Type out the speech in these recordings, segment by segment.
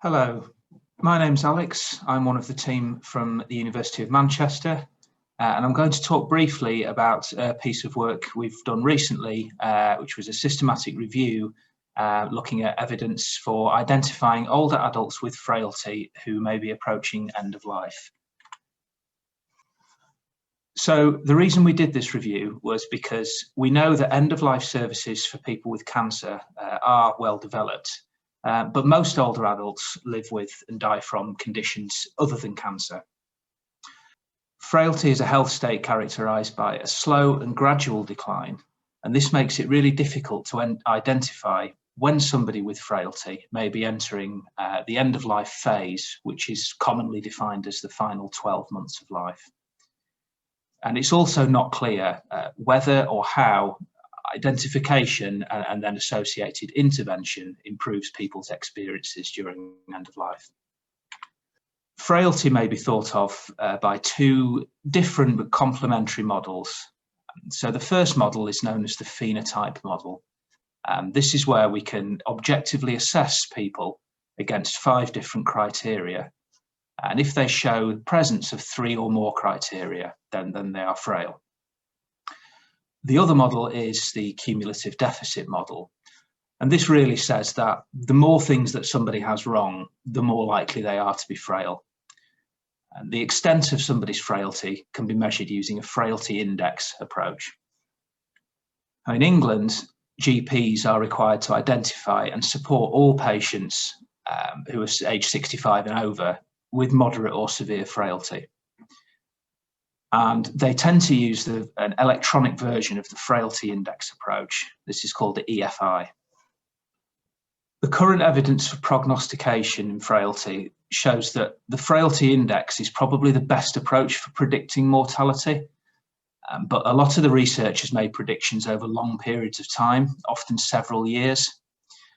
Hello, my name's Alex. I'm one of the team from the University of Manchester, and I'm going to talk briefly about a piece of work we've done recently, which was a systematic review looking at evidence for identifying older adults with frailty who may be approaching end of life. So the reason we did this review was because we know that end-of-life services for people with cancer are well developed. But most older adults live with and die from conditions other than cancer. Frailty is a health state characterised by a slow and gradual decline, and this makes it really difficult to identify when somebody with frailty may be entering the end-of-life phase, which is commonly defined as the final 12 months of life. And it's also not clear whether or how identification and then associated intervention improves people's experiences during end of life. Frailty may be thought of by two different but complementary models. So the first model is known as the phenotype model. This is where we can objectively assess people against 5 different criteria. And if they show the presence of 3 or more criteria, then they are frail. The other model is the cumulative deficit model. And this really says that the more things that somebody has wrong, the more likely they are to be frail. And the extent of somebody's frailty can be measured using a frailty index approach. Now, in England, GPs are required to identify and support all patients who are age 65 and over with moderate or severe frailty. And they tend to use an electronic version of the frailty index approach. This is called the EFI. The current evidence for prognostication in frailty shows that the frailty index is probably the best approach for predicting mortality. But a lot of the research has made predictions over long periods of time, often several years.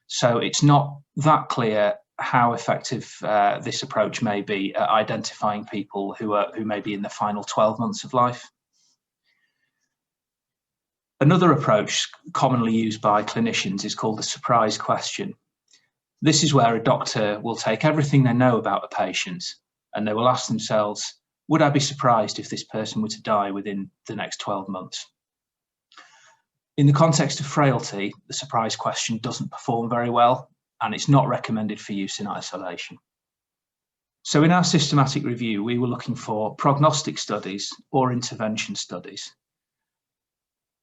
So it's not that clear how effective this approach may be at identifying people who may be in the final 12 months of life. Another approach commonly used by clinicians is called the surprise question. This is where a doctor will take everything they know about a patient and they will ask themselves, would I be surprised if this person were to die within the next 12 months? In the context of frailty, the surprise question doesn't perform very well, and it's not recommended for use in isolation. So in our systematic review, we were looking for prognostic studies or intervention studies.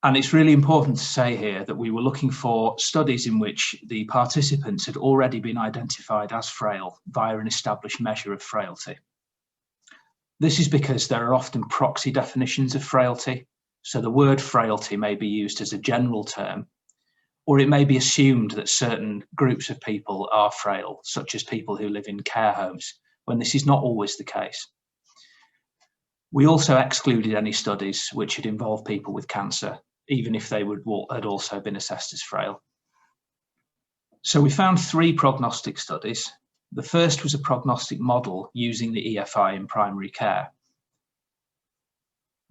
And it's really important to say here that we were looking for studies in which the participants had already been identified as frail via an established measure of frailty. This is because there are often proxy definitions of frailty. So the word frailty may be used as a general term, or it may be assumed that certain groups of people are frail, such as people who live in care homes, when this is not always the case. We also excluded any studies which had involved people with cancer, even if they had also been assessed as frail. So we found 3 prognostic studies. The first was a prognostic model using the EFI in primary care.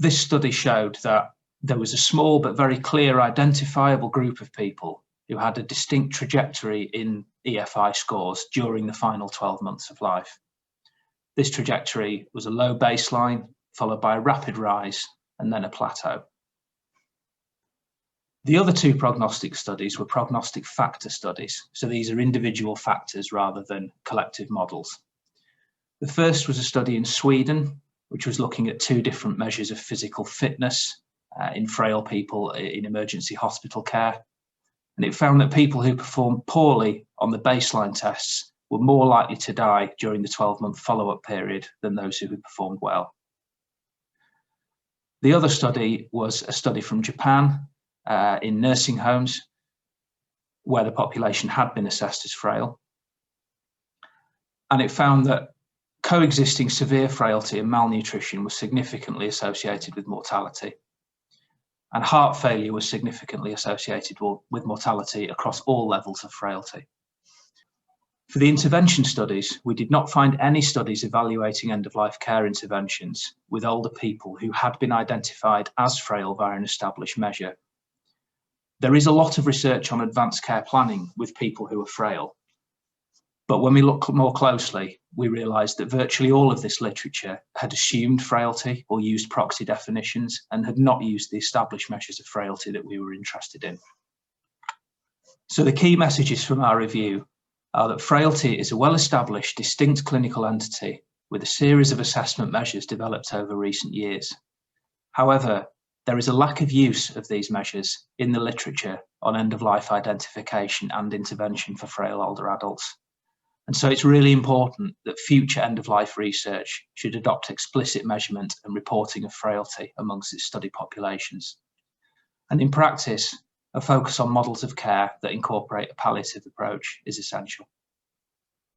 This study showed that there was a small but very clear identifiable group of people who had a distinct trajectory in EFI scores during the final 12 months of life. This trajectory was a low baseline, followed by a rapid rise, and then a plateau. The other 2 prognostic studies were prognostic factor studies. So these are individual factors rather than collective models. The first was a study in Sweden, which was looking at 2 different measures of physical fitness in frail people in emergency hospital care. And it found that people who performed poorly on the baseline tests were more likely to die during the 12-month follow-up period than those who had performed well. The other study was a study from Japan in nursing homes where the population had been assessed as frail. And it found that coexisting severe frailty and malnutrition was significantly associated with mortality. And heart failure was significantly associated with mortality across all levels of frailty. For the intervention studies, we did not find any studies evaluating end-of-life care interventions with older people who had been identified as frail via an established measure. There is a lot of research on advanced care planning with people who are frail. But when we look more closely, we realised that virtually all of this literature had assumed frailty or used proxy definitions and had not used the established measures of frailty that we were interested in. So the key messages from our review are that frailty is a well-established, distinct clinical entity with a series of assessment measures developed over recent years. However, there is a lack of use of these measures in the literature on end-of-life identification and intervention for frail older adults. And so it's really important that future end-of-life research should adopt explicit measurement and reporting of frailty amongst its study populations. And in practice, a focus on models of care that incorporate a palliative approach is essential.